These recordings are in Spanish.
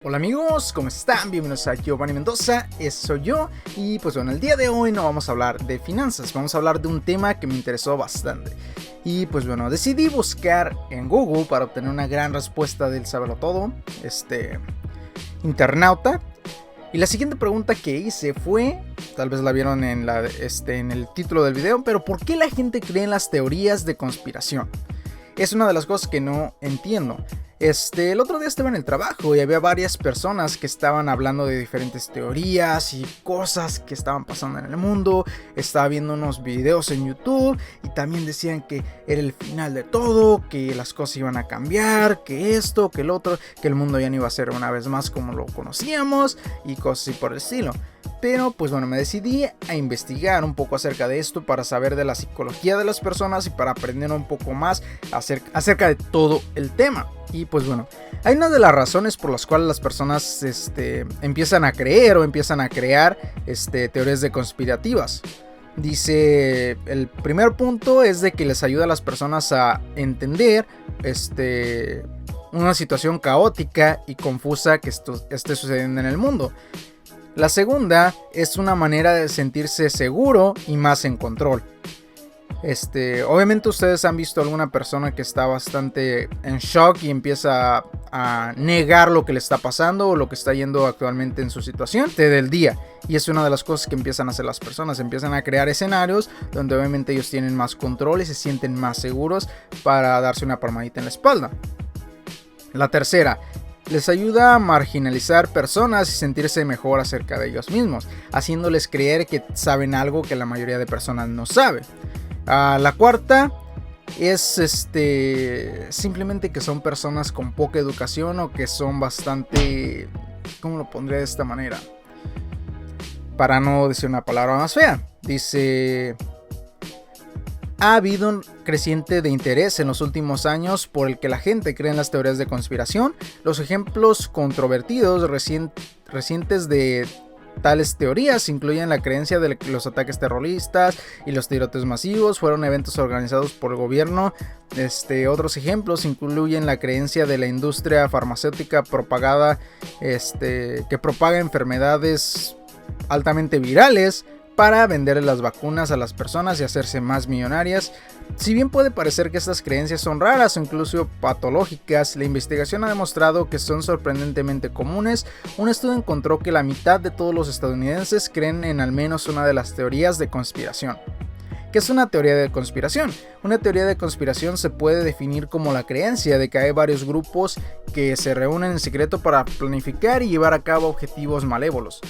Hola amigos, ¿cómo están? Bienvenidos a Giovanni Mendoza, soy yo. Y pues bueno, el día de hoy no vamos a hablar de finanzas, vamos a hablar de un tema que me interesó bastante. Y pues bueno, decidí buscar en Google para obtener una gran respuesta del sabelotodo, internauta. Y la siguiente pregunta que hice fue, tal vez la vieron en el título del video, pero ¿por qué la gente cree en las teorías de conspiración? Es una de las cosas que no entiendo. El otro día estaba en el trabajo y había varias personas que estaban hablando de diferentes teorías y cosas que estaban pasando en el mundo. Estaba viendo unos videos en YouTube y también decían que era el final de todo, que las cosas iban a cambiar, que esto, que el otro, que el mundo ya no iba a ser una vez más como lo conocíamos y cosas así por el estilo. Pero pues bueno, me decidí a investigar un poco acerca de esto para saber de la psicología de las personas y para aprender un poco más acerca de todo el tema. Y pues bueno, hay una de las razones por las cuales las personas empiezan a creer o empiezan a crear teorías de conspirativas. Dice, el primer punto es de que les ayuda a las personas a entender una situación caótica y confusa que esté sucediendo en el mundo. La segunda es una manera de sentirse seguro y más en control. Obviamente ustedes han visto a alguna persona que está bastante en shock y empieza a negar lo que le está pasando o lo que está yendo actualmente en su situación del día. Y es una de las cosas que empiezan a hacer las personas. Empiezan a crear escenarios donde obviamente ellos tienen más control y se sienten más seguros para darse una palmadita en la espalda. La tercera, les ayuda a marginalizar personas y sentirse mejor acerca de ellos mismos, haciéndoles creer que saben algo que la mayoría de personas no sabe. La cuarta es simplemente que son personas con poca educación o que son bastante, ¿cómo lo pondré de esta manera? Para no decir una palabra más fea. Dice, ha habido un creciente de interés en los últimos años por el que la gente cree en las teorías de conspiración. Los ejemplos controvertidos recientes de tales teorías incluyen la creencia de que los ataques terroristas y los tiroteos masivos fueron eventos organizados por el gobierno. Otros ejemplos incluyen la creencia de la industria farmacéutica que propaga enfermedades altamente virales para vender las vacunas a las personas y hacerse más millonarias. Si bien puede parecer que estas creencias son raras o incluso patológicas, la investigación ha demostrado que son sorprendentemente comunes. Un estudio encontró que la mitad de todos los estadounidenses creen en al menos una de las teorías de conspiración. ¿Qué es una teoría de conspiración? Una teoría de conspiración se puede definir como la creencia de que hay varios grupos que se reúnen en secreto para planificar y llevar a cabo objetivos malévolos.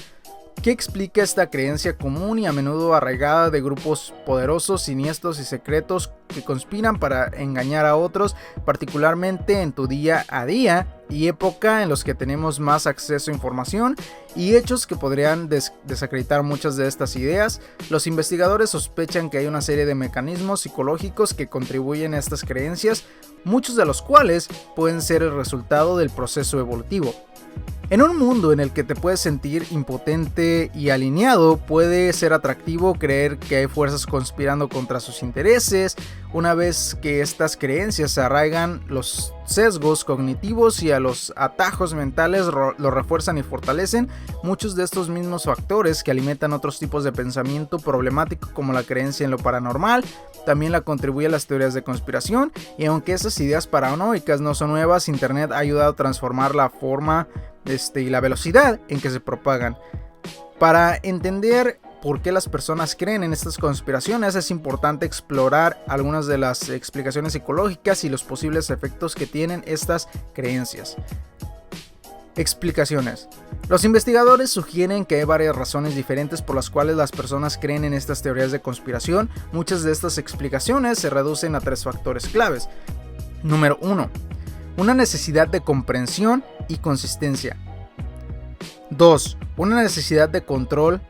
¿Qué explica esta creencia común y a menudo arraigada de grupos poderosos, siniestros y secretos que conspiran para engañar a otros, particularmente en tu día a día y época en los que tenemos más acceso a información y hechos que podrían desacreditar muchas de estas ideas? Los investigadores sospechan que hay una serie de mecanismos psicológicos que contribuyen a estas creencias, muchos de los cuales pueden ser el resultado del proceso evolutivo. En un mundo en el que te puedes sentir impotente y alineado, puede ser atractivo creer que hay fuerzas conspirando contra sus intereses. Una vez que estas creencias se arraigan, los sesgos cognitivos y a los atajos mentales lo refuerzan y fortalecen. Muchos de estos mismos factores que alimentan otros tipos de pensamiento problemático como la creencia en lo paranormal, también la contribuye a las teorías de conspiración. Y aunque esas ideas paranoicas no son nuevas, Internet ha ayudado a transformar la forma y la velocidad en que se propagan. Para entender por qué las personas creen en estas conspiraciones, es importante explorar algunas de las explicaciones psicológicas y los posibles efectos que tienen estas creencias. Explicaciones. Los investigadores sugieren que hay varias razones diferentes por las cuales las personas creen en estas teorías de conspiración. Muchas de estas explicaciones se reducen a 3 factores claves. Número 1. Una necesidad de comprensión y consistencia. 2. Una necesidad de control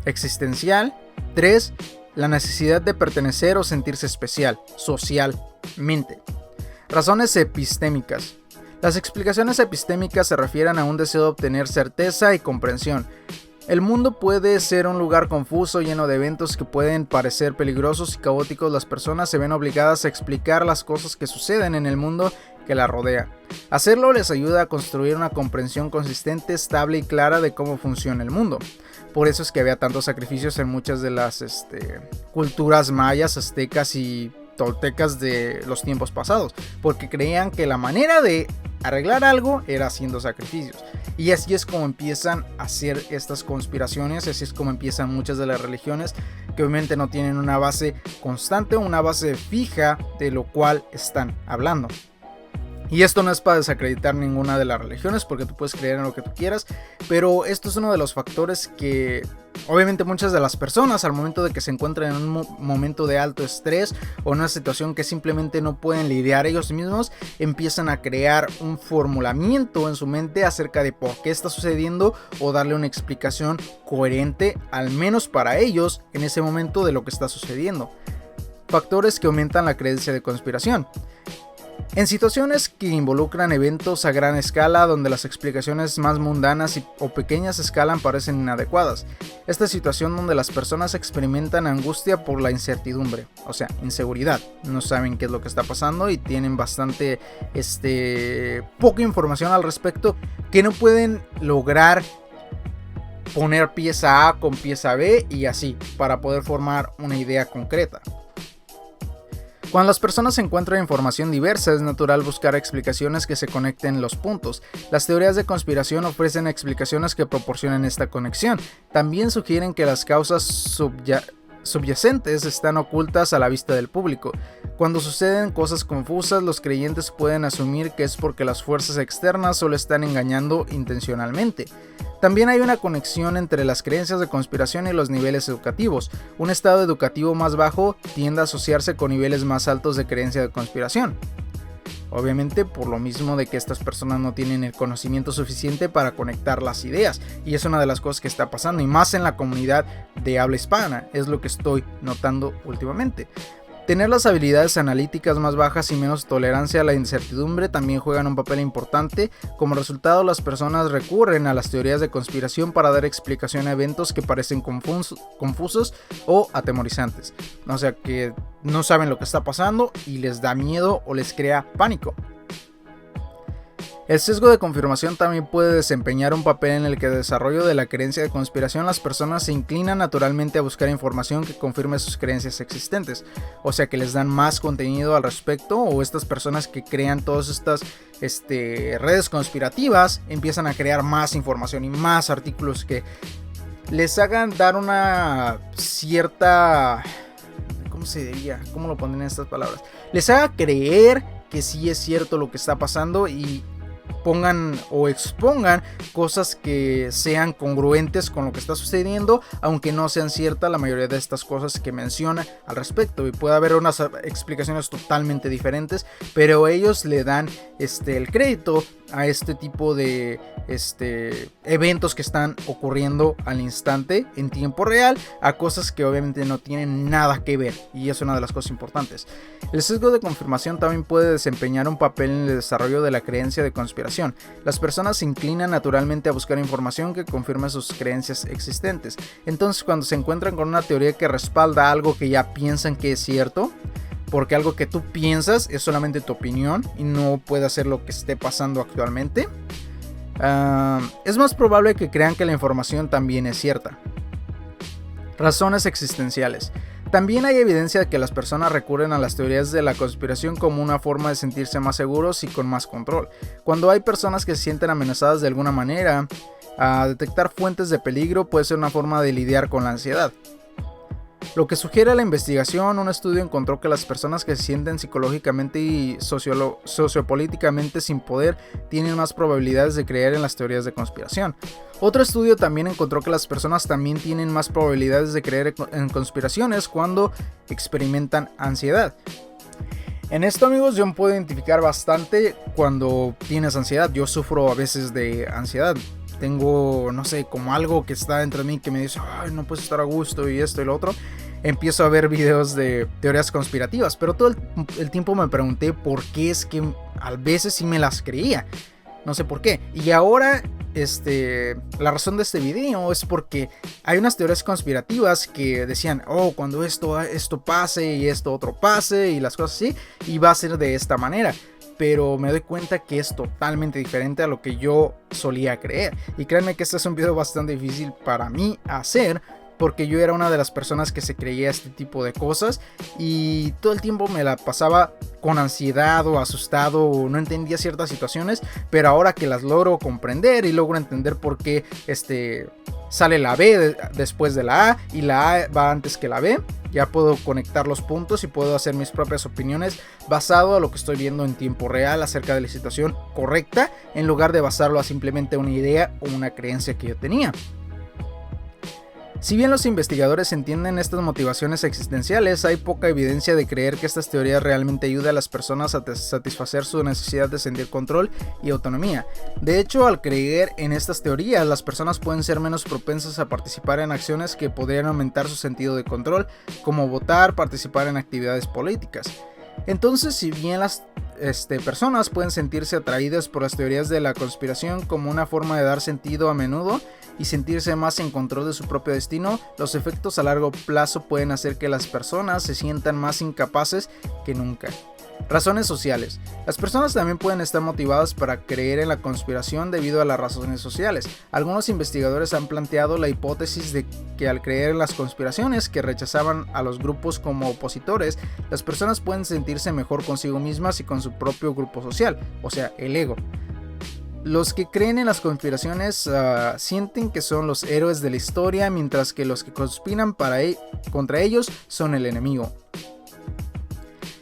existencial. 3. La necesidad de pertenecer o sentirse especial, socialmente. Razones epistémicas. Las explicaciones epistémicas se refieren a un deseo de obtener certeza y comprensión. El mundo puede ser un lugar confuso, lleno de eventos que pueden parecer peligrosos y caóticos. Las personas se ven obligadas a explicar las cosas que suceden en el mundo que la rodea. Hacerlo les ayuda a construir una comprensión consistente, estable y clara de cómo funciona el mundo. Por eso es que había tantos sacrificios en muchas de las culturas mayas, aztecas y toltecas de los tiempos pasados, porque creían que la manera de arreglar algo era haciendo sacrificios. Y así es como empiezan a hacer estas conspiraciones, así es como empiezan muchas de las religiones, que obviamente no tienen una base constante o una base fija de lo cual están hablando. Y esto no es para desacreditar ninguna de las religiones, porque tú puedes creer en lo que tú quieras, pero esto es uno de los factores que obviamente muchas de las personas, al momento de que se encuentran en un momento de alto estrés o en una situación que simplemente no pueden lidiar ellos mismos, empiezan a crear un formulamiento en su mente acerca de por qué está sucediendo o darle una explicación coherente, al menos para ellos, en ese momento de lo que está sucediendo. Factores que aumentan la creencia de conspiración. En situaciones que involucran eventos a gran escala donde las explicaciones más mundanas o pequeñas escalas parecen inadecuadas. Esta situación donde las personas experimentan angustia por la incertidumbre, o sea, inseguridad. No saben qué es lo que está pasando y tienen bastante poca información al respecto, que no pueden lograr poner pieza A con pieza B y así para poder formar una idea concreta. Cuando las personas encuentran información diversa, es natural buscar explicaciones que se conecten los puntos. Las teorías de conspiración ofrecen explicaciones que proporcionan esta conexión. También sugieren que las causas subyacentes están ocultas a la vista del público. Cuando suceden cosas confusas, los creyentes pueden asumir que es porque las fuerzas externas solo están engañando intencionalmente. También hay una conexión entre las creencias de conspiración y los niveles educativos. Un estado educativo más bajo tiende a asociarse con niveles más altos de creencia de conspiración. Obviamente por lo mismo de que estas personas no tienen el conocimiento suficiente para conectar las ideas. Y es una de las cosas que está pasando, y más en la comunidad de habla hispana, es lo que estoy notando últimamente. Tener las habilidades analíticas más bajas y menos tolerancia a la incertidumbre también juegan un papel importante. Como resultado, las personas recurren a las teorías de conspiración para dar explicación a eventos que parecen confusos o atemorizantes. O sea, que no saben lo que está pasando y les da miedo o les crea pánico. El sesgo de confirmación también puede desempeñar un papel en el que el desarrollo de la creencia de conspiración las personas se inclinan naturalmente a buscar información que confirme sus creencias existentes, o sea que les dan más contenido al respecto, o estas personas que crean todas estas redes conspirativas empiezan a crear más información y más artículos que les hagan dar una cierta... ¿Cómo se diría? ¿Cómo lo ponen en estas palabras? Les haga creer que sí es cierto lo que está pasando y pongan o expongan cosas que sean congruentes con lo que está sucediendo, aunque no sean ciertas la mayoría de estas cosas que menciona al respecto, y puede haber unas explicaciones totalmente diferentes, pero ellos le dan el crédito a este tipo de eventos que están ocurriendo al instante en tiempo real, a cosas que obviamente no tienen nada que ver, y es una de las cosas importantes. El sesgo de confirmación también puede desempeñar un papel en el desarrollo de la creencia de conspiración. Las personas se inclinan naturalmente a buscar información que confirme sus creencias existentes. Entonces, cuando se encuentran con una teoría que respalda algo que ya piensan que es cierto, porque algo que tú piensas es solamente tu opinión y no puede ser lo que esté pasando actualmente, es más probable que crean que la información también es cierta. Razones existenciales. También hay evidencia de que las personas recurren a las teorías de la conspiración como una forma de sentirse más seguros y con más control. Cuando hay personas que se sienten amenazadas de alguna manera, detectar fuentes de peligro puede ser una forma de lidiar con la ansiedad. Lo que sugiere la investigación, un estudio encontró que las personas que se sienten psicológicamente y sociopolíticamente sin poder tienen más probabilidades de creer en las teorías de conspiración. Otro estudio también encontró que las personas también tienen más probabilidades de creer en conspiraciones cuando experimentan ansiedad. En esto, amigos, yo me puedo identificar bastante cuando tienes ansiedad. Yo sufro a veces de ansiedad. Tengo, no sé, como algo que está dentro de mí que me dice, ay, no puedes estar a gusto y esto y lo otro. Empiezo a ver videos de teorías conspirativas, pero todo el tiempo me pregunté por qué es que a veces sí me las creía. No sé por qué. Y ahora, la razón de este video es porque hay unas teorías conspirativas que decían, oh, cuando esto pase y esto otro pase y las cosas así, y va a ser de esta manera. pero me doy cuenta que es totalmente diferente a lo que yo solía creer. Y créanme que este es un video bastante difícil para mí hacer, porque yo era una de las personas que se creía este tipo de cosas y todo el tiempo me la pasaba con ansiedad o asustado o no entendía ciertas situaciones, pero ahora que las logro comprender y logro entender por qué sale la B después de la A y la A va antes que la B, ya puedo conectar los puntos y puedo hacer mis propias opiniones basado a lo que estoy viendo en tiempo real acerca de la situación correcta, en lugar de basarlo a simplemente una idea o una creencia que yo tenía. Si bien los investigadores entienden estas motivaciones existenciales, hay poca evidencia de creer que estas teorías realmente ayuden a las personas a satisfacer su necesidad de sentir control y autonomía. De hecho, al creer en estas teorías, las personas pueden ser menos propensas a participar en acciones que podrían aumentar su sentido de control, como votar, participar en actividades políticas. Entonces, si bien las personas pueden sentirse atraídas por las teorías de la conspiración como una forma de dar sentido a menudo y sentirse más en control de su propio destino, los efectos a largo plazo pueden hacer que las personas se sientan más incapaces que nunca. Razones sociales. Las personas también pueden estar motivadas para creer en la conspiración debido a las razones sociales. Algunos investigadores han planteado la hipótesis de que al creer en las conspiraciones que rechazaban a los grupos como opositores, las personas pueden sentirse mejor consigo mismas y con su propio grupo social, o sea, el ego. Los que creen en las conspiraciones sienten que son los héroes de la historia, mientras que los que conspiran contra ellos son el enemigo.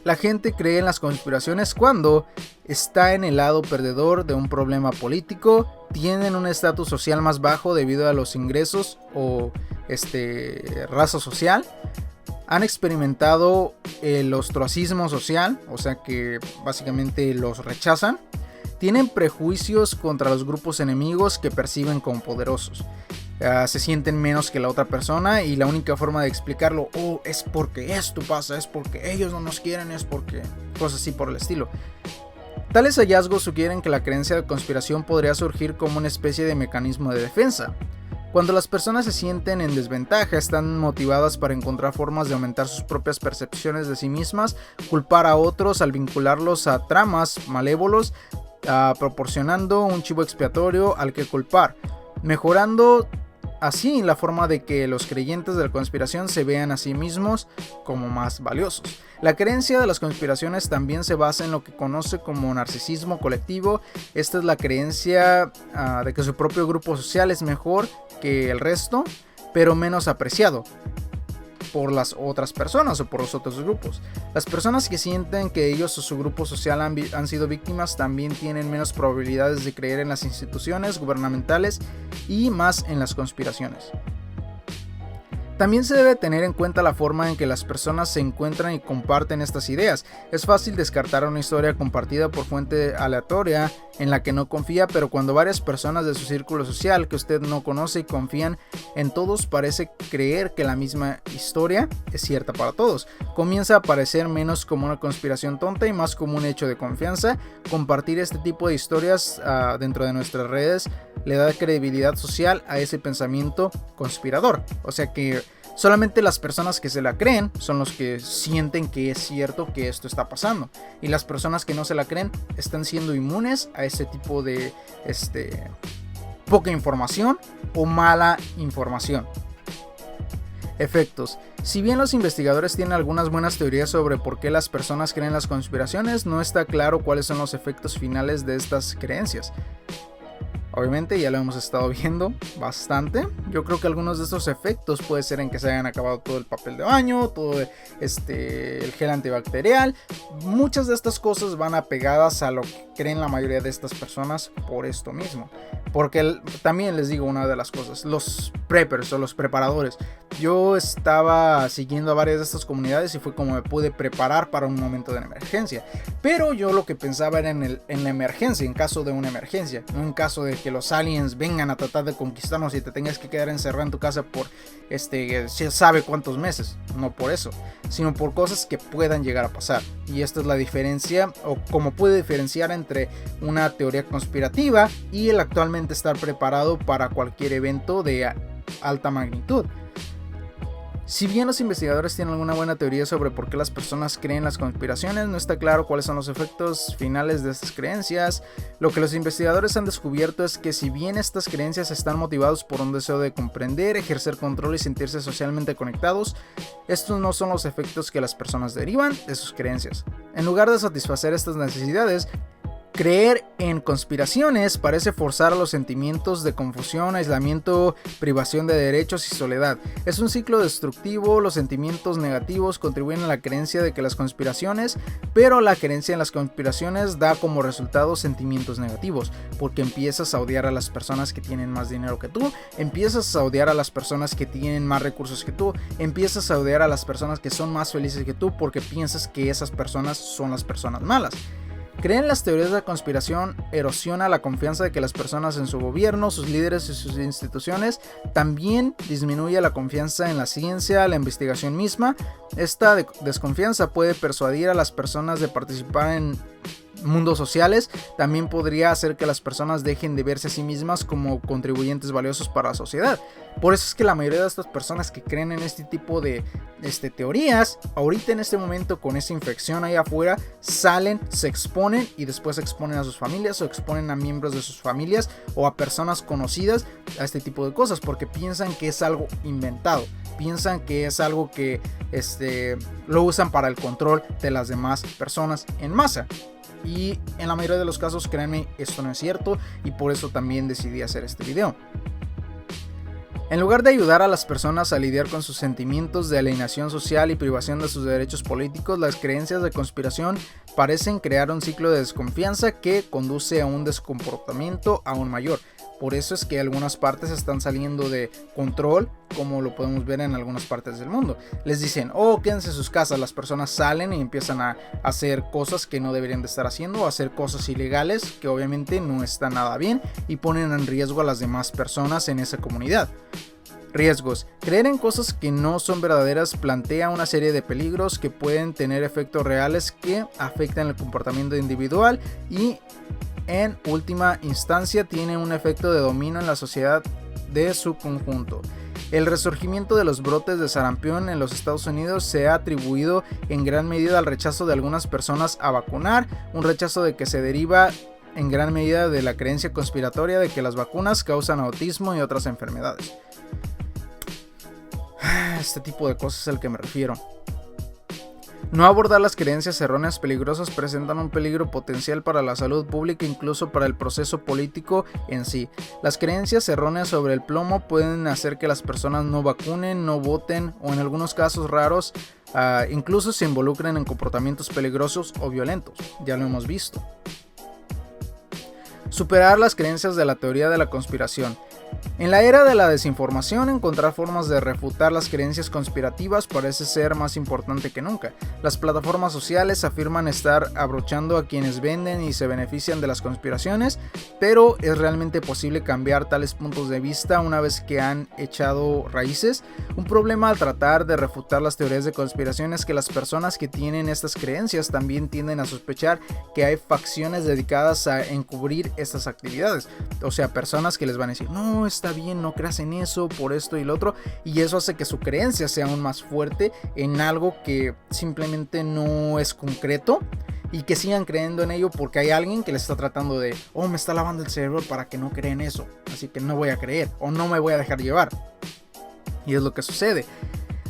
La gente cree en las conspiraciones cuando está en el lado perdedor de un problema político, tienen un estatus social más bajo debido a los ingresos o raza social, han experimentado el ostracismo social, o sea que básicamente los rechazan, tienen prejuicios contra los grupos enemigos que perciben como poderosos. Se sienten menos que la otra persona y la única forma de explicarlo es porque esto pasa, es porque ellos no nos quieren, es porque cosas así por el estilo. Tales hallazgos sugieren que la creencia de conspiración podría surgir como una especie de mecanismo de defensa. Cuando las personas se sienten en desventaja, están motivadas para encontrar formas de aumentar sus propias percepciones de sí mismas, culpar a otros al vincularlos a tramas malévolos, proporcionando un chivo expiatorio al que culpar, mejorando así la forma de que los creyentes de la conspiración se vean a sí mismos como más valiosos. La creencia de las conspiraciones también se basa en lo que conoce como narcisismo colectivo. Esta es la creencia de que su propio grupo social es mejor que el resto, pero menos apreciado por las otras personas o por los otros grupos. Las personas que sienten que ellos o su grupo social han sido víctimas también tienen menos probabilidades de creer en las instituciones gubernamentales y más en las conspiraciones. También se debe tener en cuenta la forma en que las personas se encuentran y comparten estas ideas. Es fácil descartar una historia compartida por fuente aleatoria en la que no confía, pero cuando varias personas de su círculo social que usted no conoce y confían en todos, parece creer que la misma historia es cierta para todos. Comienza a parecer menos como una conspiración tonta y más como un hecho de confianza. Compartir este tipo de historias dentro de nuestras redes le da credibilidad social a ese pensamiento conspirador. O sea que solamente las personas que se la creen son los que sienten que es cierto que esto está pasando. Y las personas que no se la creen están siendo inmunes a ese tipo de poca información o mala información. Efectos. Si bien los investigadores tienen algunas buenas teorías sobre por qué las personas creen las conspiraciones, no está claro cuáles son los efectos finales de estas creencias. Obviamente ya lo hemos estado viendo bastante. Yo creo que algunos de estos efectos puede ser en que se hayan acabado todo el papel de baño, todo el gel antibacterial. Muchas de estas cosas van apegadas a lo que creen la mayoría de estas personas por esto mismo. Porque también les digo una de las cosas, los preppers o los preparadores. Yo estaba siguiendo a varias de estas comunidades y fue como me pude preparar para un momento de emergencia. Pero yo lo que pensaba era en la emergencia, en caso de una emergencia, no en caso de que los aliens vengan a tratar de conquistarnos y te tengas que quedar encerrado en tu casa por se sabe cuántos meses. No por eso, sino por cosas que puedan llegar a pasar. Y esta es la diferencia, o como puede diferenciar entre una teoría conspirativa y el actualmente estar preparado para cualquier evento de alta magnitud. Si bien los investigadores tienen alguna buena teoría sobre por qué las personas creen las conspiraciones, no está claro cuáles son los efectos finales de estas creencias. Lo que los investigadores han descubierto es que si bien estas creencias están motivadas por un deseo de comprender, ejercer control y sentirse socialmente conectados, estos no son los efectos que las personas derivan de sus creencias. En lugar de satisfacer estas necesidades, creer en conspiraciones parece forzar a los sentimientos de confusión, aislamiento, privación de derechos y soledad. Es un ciclo destructivo, los sentimientos negativos contribuyen a la creencia de que las conspiraciones, pero la creencia en las conspiraciones da como resultado sentimientos negativos, porque empiezas a odiar a las personas que tienen más dinero que tú, empiezas a odiar a las personas que tienen más recursos que tú, empiezas a odiar a las personas que son más felices que tú porque piensas que esas personas son las personas malas. Creer en las teorías de la conspiración erosiona la confianza de que las personas en su gobierno, sus líderes y sus instituciones. También disminuye la confianza en la ciencia, la investigación misma. Esta desconfianza puede persuadir a las personas de participar en mundos sociales. También podría hacer que las personas dejen de verse a sí mismas como contribuyentes valiosos para la sociedad. Por eso es que la mayoría de estas personas que creen en este tipo de teorías, ahorita en este momento con esta infección ahí afuera, salen, se exponen y después exponen a sus familias o exponen a miembros de sus familias o a personas conocidas a este tipo de cosas, porque piensan que es algo inventado. Piensan que es algo que lo usan para el control de las demás personas en masa. Y en la mayoría de los casos, créanme, esto no es cierto, y por eso también decidí hacer este video. En lugar de ayudar a las personas a lidiar con sus sentimientos de alienación social y privación de sus derechos políticos, las creencias de conspiración parecen crear un ciclo de desconfianza que conduce a un descomportamiento aún mayor. Por eso es que algunas partes están saliendo de control, como lo podemos ver en algunas partes del mundo. Les dicen, quédense en sus casas. Las personas salen y empiezan a hacer cosas que no deberían de estar haciendo, o hacer cosas ilegales que obviamente no están nada bien y ponen en riesgo a las demás personas en esa comunidad. Riesgos. Creer en cosas que no son verdaderas plantea una serie de peligros que pueden tener efectos reales que afectan el comportamiento individual y en última instancia tiene un efecto de dominio en la sociedad de su conjunto. El resurgimiento de los brotes de sarampión en los Estados Unidos se ha atribuido en gran medida al rechazo de algunas personas a vacunar, un rechazo de que se deriva en gran medida de la creencia conspiratoria de que las vacunas causan autismo y otras enfermedades. Este tipo de cosas es al que me refiero. No abordar las creencias erróneas peligrosas presentan un peligro potencial para la salud pública, incluso para el proceso político en sí. Las creencias erróneas sobre el plomo pueden hacer que las personas no vacunen, no voten o en algunos casos raros incluso se involucren en comportamientos peligrosos o violentos. Ya lo hemos visto. Superar las creencias de la teoría de la conspiración. En la era de la desinformación, encontrar formas de refutar las creencias conspirativas parece ser más importante que nunca. Las plataformas sociales afirman estar abrochando a quienes venden y se benefician de las conspiraciones, pero ¿es realmente posible cambiar tales puntos de vista una vez que han echado raíces? Un problema al tratar de refutar las teorías de conspiración es que las personas que tienen estas creencias también tienden a sospechar que hay facciones dedicadas a encubrir estas actividades. O sea, personas que les van a decir, no, está bien, no creas en eso, por esto y lo otro, y eso hace que su creencia sea aún más fuerte en algo que simplemente no es concreto y que sigan creyendo en ello porque hay alguien que les está tratando de, me está lavando el cerebro para que no crea en eso, así que no voy a creer o no me voy a dejar llevar. Y es lo que sucede.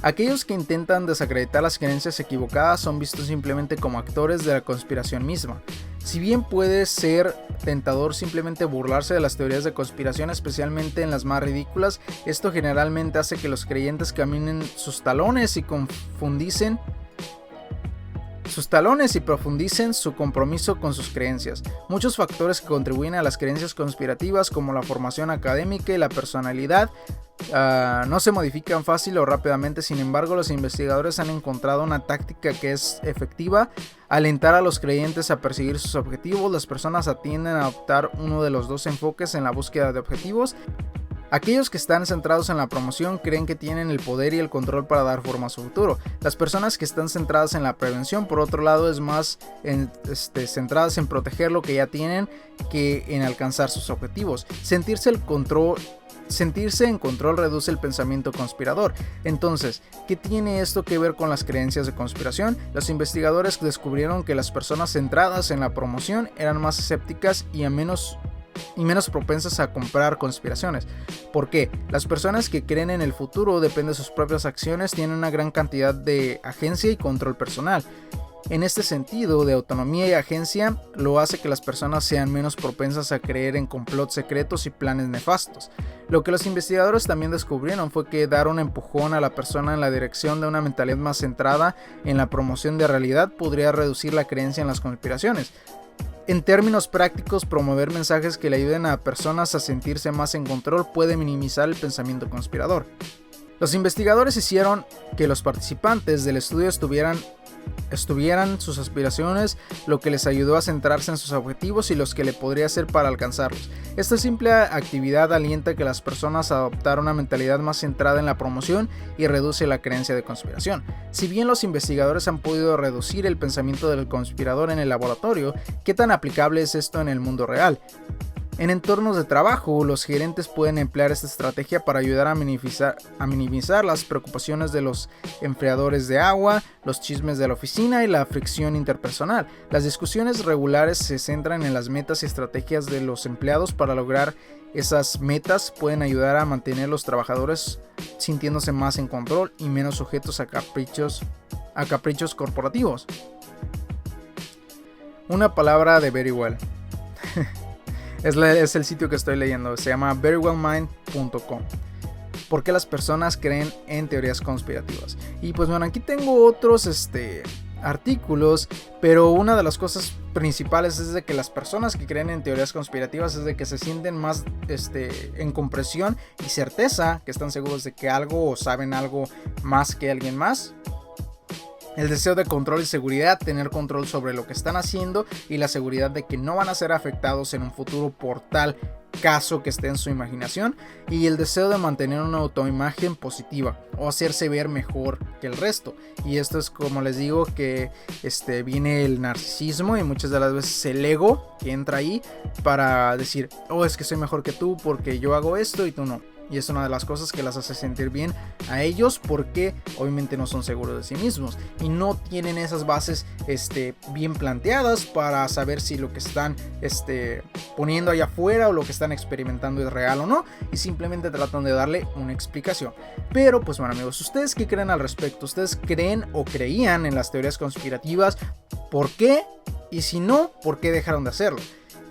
Aquellos que intentan desacreditar las creencias equivocadas son vistos simplemente como actores de la conspiración misma. Si bien puede ser tentador simplemente burlarse de las teorías de conspiración, especialmente en las más ridículas, esto generalmente hace que los creyentes caminen sus talones y profundicen su compromiso con sus creencias. Muchos factores que contribuyen a las creencias conspirativas, como la formación académica y la personalidad, no se modifican fácil o rápidamente. Sin embargo, los investigadores han encontrado una táctica que es efectiva: alentar a los creyentes a perseguir sus objetivos. Las personas tienden a adoptar uno de los dos enfoques en la búsqueda de objetivos. Aquellos que están centrados en la promoción creen que tienen el poder y el control para dar forma a su futuro. Las personas que están centradas en la prevención, por otro lado, es más centradas en proteger lo que ya tienen que en alcanzar sus objetivos. Sentirse el control sentirse en control reduce el pensamiento conspirador. Entonces, ¿qué tiene esto que ver con las creencias de conspiración? Los investigadores descubrieron que las personas centradas en la promoción eran más escépticas y menos propensas a comprar conspiraciones. ¿Por qué? Las personas que creen en el futuro dependen de sus propias acciones, tienen una gran cantidad de agencia y control personal. En este sentido de autonomía y agencia, lo hace que las personas sean menos propensas a creer en complots secretos y planes nefastos. Lo que los investigadores también descubrieron fue que dar un empujón a la persona en la dirección de una mentalidad más centrada en la promoción de realidad podría reducir la creencia en las conspiraciones. En términos prácticos, promover mensajes que le ayuden a personas a sentirse más en control puede minimizar el pensamiento conspirador. Los investigadores hicieron que los participantes del estudio estuvieran sus aspiraciones, lo que les ayudó a centrarse en sus objetivos y los que le podría hacer para alcanzarlos. Esta simple actividad alienta a que las personas adoptar una mentalidad más centrada en la promoción y reduce la creencia de conspiración. Si bien los investigadores han podido reducir el pensamiento del conspirador en el laboratorio, ¿qué tan aplicable es esto en el mundo real? En entornos de trabajo, los gerentes pueden emplear esta estrategia para ayudar a minimizar las preocupaciones de los enfriadores de agua, los chismes de la oficina y la fricción interpersonal. Las discusiones regulares se centran en las metas y estrategias de los empleados para lograr esas metas. Pueden ayudar a mantener a los trabajadores sintiéndose más en control y menos sujetos a caprichos corporativos. Una palabra de Verywell. Es el sitio que estoy leyendo, se llama verywellmind.com. ¿Por qué las personas creen en teorías conspirativas? Y pues bueno, aquí tengo otros artículos, pero una de las cosas principales es de que las personas que creen en teorías conspirativas es de que se sienten más en compresión y certeza, que están seguros de que algo o saben algo más que alguien más. El deseo de control y seguridad, tener control sobre lo que están haciendo y la seguridad de que no van a ser afectados en un futuro por tal caso que esté en su imaginación, y el deseo de mantener una autoimagen positiva o hacerse ver mejor que el resto. Y esto es, como les digo, que viene el narcisismo y muchas de las veces el ego que entra ahí para decir, oh, es que soy mejor que tú porque yo hago esto y tú no. Y es una de las cosas que las hace sentir bien a ellos, porque obviamente no son seguros de sí mismos y no tienen esas bases bien planteadas para saber si lo que están poniendo allá afuera o lo que están experimentando es real o no, y simplemente tratan de darle una explicación. Pero pues bueno, amigos, ¿ustedes qué creen al respecto? ¿Ustedes creen o creían en las teorías conspirativas? ¿Por qué? Y si no, ¿por qué dejaron de hacerlo?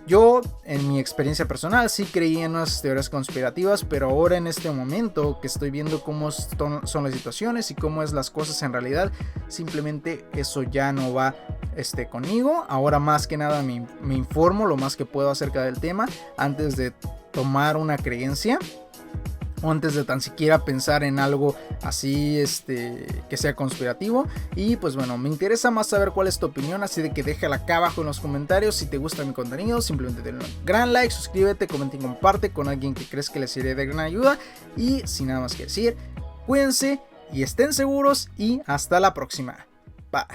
Yo, en mi experiencia personal, sí creí en unas teorías conspirativas, pero ahora en este momento que estoy viendo cómo son las situaciones y cómo es las cosas en realidad, simplemente eso ya no va conmigo. Ahora más que nada me informo lo más que puedo acerca del tema antes de tomar una creencia, o antes de tan siquiera pensar en algo así que sea conspirativo. Y pues bueno, me interesa más saber cuál es tu opinión, así de que déjala acá abajo en los comentarios. Si te gusta mi contenido, simplemente denle un gran like, suscríbete, comenta y comparte con alguien que crees que les sería de gran ayuda. Y sin nada más que decir, cuídense y estén seguros, y hasta la próxima. Bye.